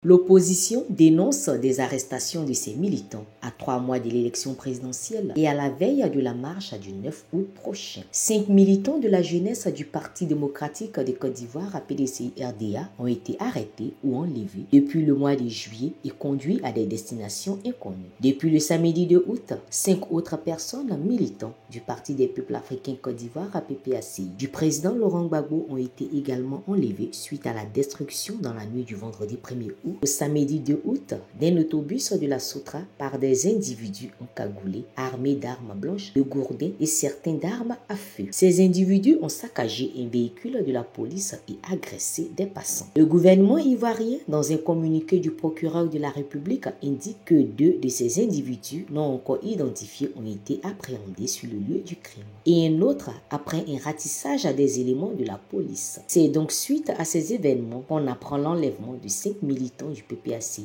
L'opposition dénonce des arrestations de ses militants à 3 mois de l'élection présidentielle et à la veille de la marche du 9 août prochain. 5 militants de la jeunesse du Parti démocratique de Côte d'Ivoire, PDCI-RDA, ont été arrêtés ou enlevés depuis le mois de juillet et conduits à des destinations inconnues. Depuis le samedi 2 août, 5 autres personnes militants du Parti des peuples africains Côte d'Ivoire, PPACI, du président Laurent Gbagbo ont été également enlevés suite à la destruction dans la nuit du vendredi 1er août au samedi 2 août d'un autobus de la Sotra par des individus encagoulés, armés d'armes blanches, de gourdins et certains d'armes à feu. Ces individus ont saccagé un véhicule de la police et agressé des passants. Le gouvernement ivoirien, dans un communiqué du procureur de la République, indique que 2 de ces individus non encore identifiés ont été appréhendés sur le lieu du crime et un autre après un ratissage des éléments de la police. C'est donc suite à ces événements qu'on apprend l'enlèvement de 5 militants du PPACI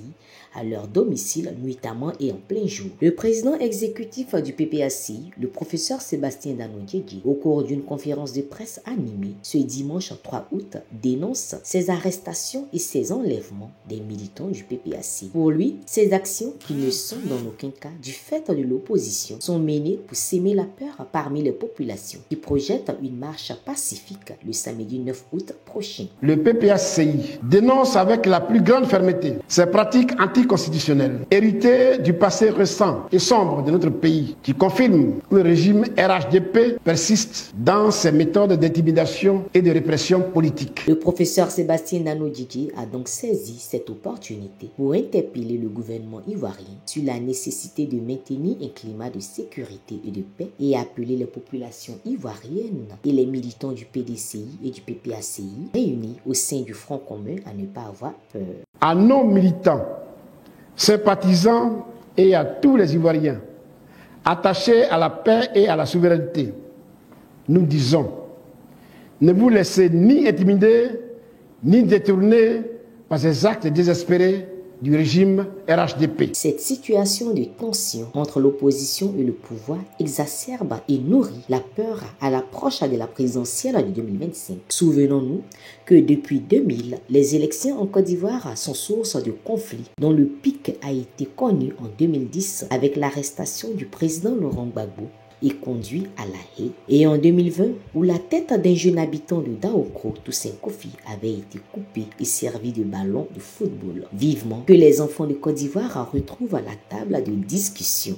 à leur domicile nuitamment et en plein jour. Le président exécutif du PPACI, le professeur Sébastien Dano-Diédié, au cours d'une conférence de presse animée ce dimanche 3 août, dénonce ces arrestations et ces enlèvements des militants du PPACI. Pour lui, ces actions, qui ne sont dans aucun cas du fait de l'opposition, sont menées pour s'aimer la peur parmi les populations qui projettent une marche pacifique le samedi 9 août prochain. Le PPACI dénonce avec la plus grande fermeté ces pratiques anticonstitutionnelles, héritées du passé récent et sombre de notre pays, qui confirment que le régime RHDP persiste dans ses méthodes d'intimidation et de répression politique. Le professeur Sébastien Dano-Diédié a donc saisi cette opportunité pour interpeller le gouvernement ivoirien sur la nécessité de maintenir un climat de sécurité et de paix et appeler les populations ivoiriennes et les militants du PDCI et du PPACI réunis au sein du Front commun à ne pas avoir peur. À nos militants, sympathisants et à tous les Ivoiriens attachés à la paix et à la souveraineté, nous disons, ne vous laissez ni intimider, ni détourner par ces actes désespérés du régime RHDP. Cette situation de tension entre l'opposition et le pouvoir exacerbe et nourrit la peur à l'approche de la présidentielle de 2025. Souvenons-nous que depuis 2000, les élections en Côte d'Ivoire sont source de conflits dont le pic a été connu en 2010 avec l'arrestation du président Laurent Gbagbo et conduit à la haie, et en 2020 où la tête d'un jeune habitant de Daokro, Toussaint Kofi, avait été coupée et servie de ballon de football. Vivement que les enfants de Côte d'Ivoire retrouvent la table de discussion